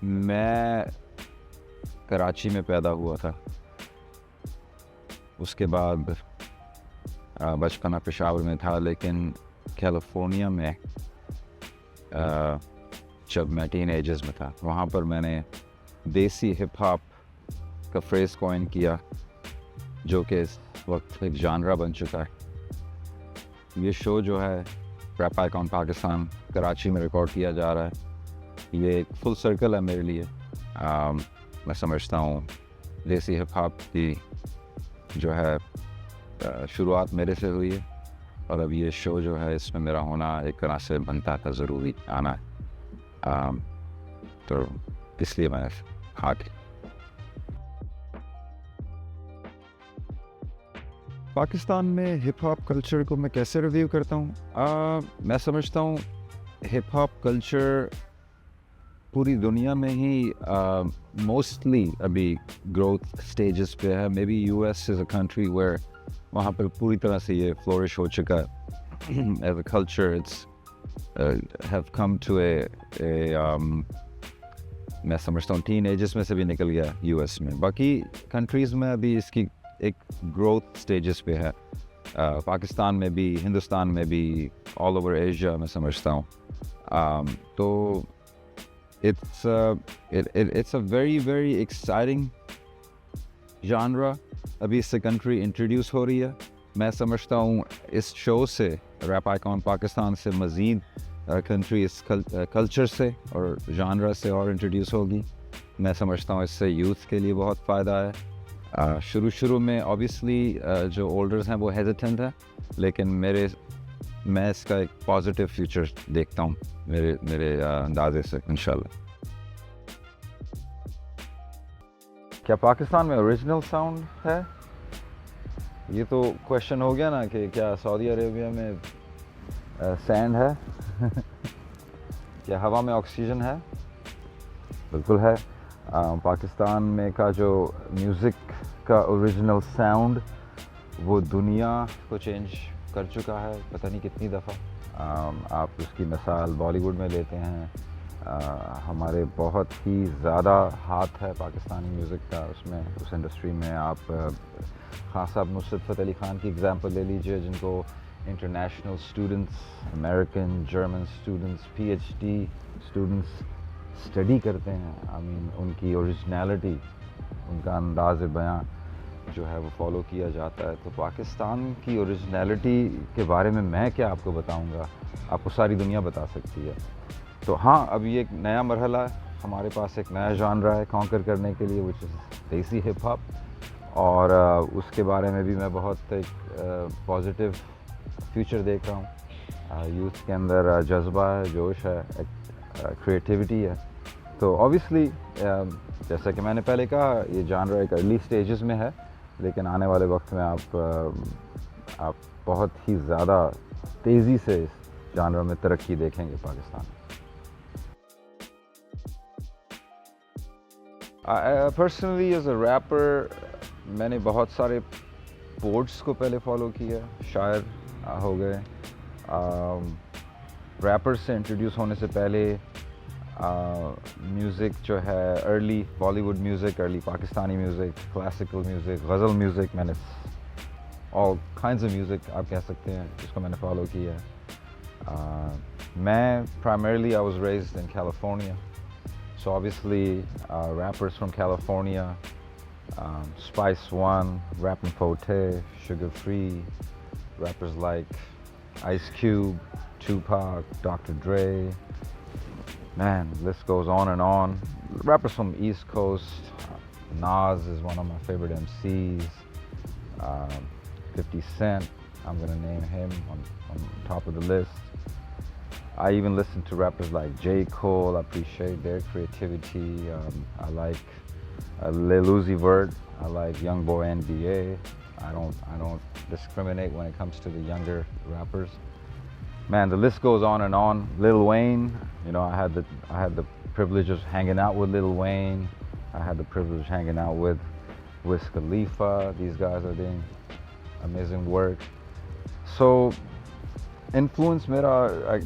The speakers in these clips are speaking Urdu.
میں کراچی میں پیدا ہوا تھا. اس کے بعد بچپنا پشاور میں تھا, لیکن کیلیفورنیا میں جب میں ٹین ایجز میں تھا وہاں پر میں نے دیسی ہپ ہاپ کا فریز کوائن کیا, جو کہ اس وقت ایک جانرا بن چکا ہے. یہ شو جو ہے ریپ آئیکن پاکستان کراچی میں ریکارڈ کیا جا رہا ہے. یہ ایک فل سرکل ہے میرے لیے. میں سمجھتا ہوں دیسی ہپ ہاپ کی جو ہے شروعات میرے سے ہوئی ہے, اور اب یہ شو جو ہے اس میں میرا ہونا ایک طرح سے بنتا تھا, ضروری آنا ہے. تو اس لیے میں پاکستان میں ہپ ہاپ کلچر کو میں کیسے ریویو کرتا ہوں. میں سمجھتا ہوں ہپ ہاپ کلچر پوری دنیا میں ہی موسٹلی ابھی گروتھ سٹیجز پہ ہے. Maybe U S is a country where وہاں پہ پوری طرح سے یہ فلورش ہو چکا ہے. As a culture it's have come to a میں سمجھتا ہوں ٹین ایجز میں سے بھی نکل گیا یو ایس میں. باقی کنٹریز میں ابھی اس کی ایک گروتھ سٹیجز پہ ہے. پاکستان میں بھی, ہندوستان میں بھی, آل اوور ایشیا میں سمجھتا ہوں. تو it's a very exciting genre. ابھی اس سے کنٹری انٹروڈیوس ہو رہی ہے. میں سمجھتا ہوں اس شو سے, ریپ آئیکن پاکستان سے مزید کنٹری اس کلچر سے اور جانرا سے اور انٹروڈیوس ہوگی. میں سمجھتا ہوں اس سے یوتھ کے لیے بہت فائدہ ہے. شروع میں آبویسلی جو اولڈرز ہیں وہ ہیزیٹنٹ ہیں, لیکن میں اس کا ایک پازیٹیو فیوچر دیکھتا ہوں میرے اندازے سے انشاءاللہ. کیا پاکستان میں اوریجنل ساؤنڈ ہے؟ یہ تو کویشچن ہو گیا نا کہ کیا سعودی عربیہ میں سینڈ ہے کیا ہوا میں آکسیجن ہے؟ بالکل ہے. پاکستان میں کا جو میوزک کا اوریجنل ساؤنڈ وہ دنیا کو چینج کر چکا ہے پتہ نہیں کتنی دفعہ. آپ اس کی مثال بالی ووڈ میں لیتے ہیں. ہمارے بہت ہی زیادہ ہاتھ ہے پاکستانی میوزک کا اس انڈسٹری میں. آپ خان صاحب نصرت فتح علی خان کی ایگزامپل لے لیجئے, جن کو international students, American, German students, P H D students study کرتے ہیں. ان کی اوریجنیلٹی, ان کا انداز بیاں جو ہے وہ فالو کیا جاتا ہے. تو پاکستان کی اوریجنیلٹی کے بارے میں کیا آپ کو بتاؤں گا, آپ کو ساری دنیا بتا سکتی ہے. تو ہاں, اب یہ ایک نیا مرحلہ ہے, ہمارے پاس ایک نیا جانرا ہے کانکر کرنے کے لیے, وچ از دیسی ہپ ہاپ. اور اس کے بارے میں بھی میں بہت ایک پازیٹیو فیوچر دیکھ رہا ہوں. یوتھ کے اندر جذبہ ہے, جوش ہے, کریٹیوٹی ہے. تو آبویسلی جیسا کہ میں نے پہلے کہا, یہ جانرا ایک ارلی سٹیجز میں ہے, لیکن آنے والے وقت میں آپ بہت ہی زیادہ تیزی سے اس جانرا میں ترقی دیکھیں گے پاکستان میں. پرسنلی ایز اے ریپر میں نے بہت سارے پورٹس کو پہلے فالو کیا. شاعر ہو گئے, ریپرز سے انٹروڈیوس ہونے سے پہلے میوزک جو ہے early Bollywood music, early Pakistani music, classical music, ghazal music, میں نے آل کائنڈز آف میوزک آپ کہہ سکتے ہیں جس کو میں نے فالو کیا ہے. میں primarily I was raised in California, so obviously rappers from California, Spice One, Rappin' Forte, Sugar Free, rappers like Ice Cube, Tupac, Dr. Dre, man, the list goes on and on. Rappers from East Coast, Nas is one of my favorite MCs, 50 Cent, I'm going to name him on top of the list. I even listen to rappers like J. Cole. I appreciate their creativity. I like Lil Uzi Vert. I like Youngboy NBA. I don't discriminate when it comes to the younger rappers. Man, the list goes on and on. Lil Wayne, you know, I had the privilege of hanging out with Lil Wayne. I had the privilege of hanging out with Wiz Khalifa. These guys are doing amazing work. So influence میرا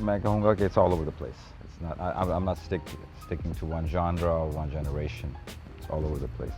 میں کہوں گا کہ it's all over the place. It's not. I'm not sticking to one genre or one generation. It's all over the place.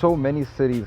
so many cities,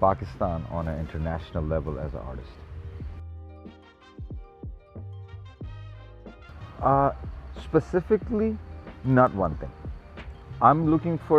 Pakistan on an international level as an artist. Specifically, not one thing. I'm looking for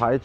pie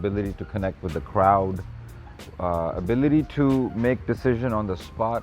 ability to connect with the crowd, ability to make decision on the spot.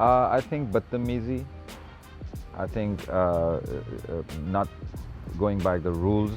I think badtamizi, I think not going by the rules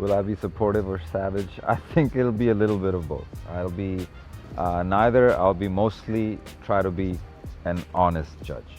Will I be supportive or savage? I think it'll be a little bit of both. I'll be neither. I'll be mostly try to be an honest judge.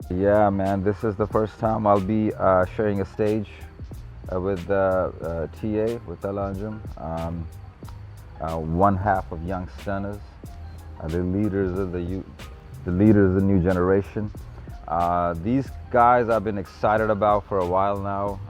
Yeah, man, this is the first time I'll be sharing a stage with TA, with Talanjum, one half of Young Stunners, the leaders of the youth, the leaders of the new generation. These guys I've been excited about for a while now.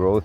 growth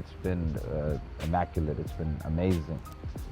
it's been immaculate, it's been amazing.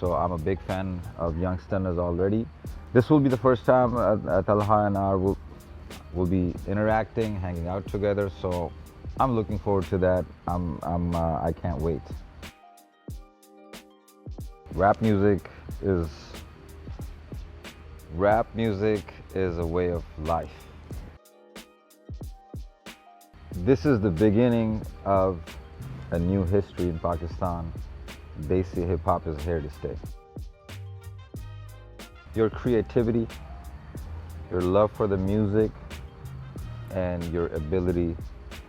So I'm a big fan of Young Stunners already. This will be the first time Talha and I will be interacting, hanging out together. So I'm looking forward to that. I can't wait. Rap music is a way of life. This is the beginning of a new history in Pakistan. Desi hip hop is here to stay. Your creativity, your love for the music, and your ability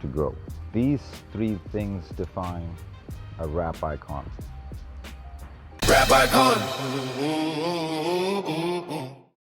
to grow. These three things define a rap icon. Rap icon.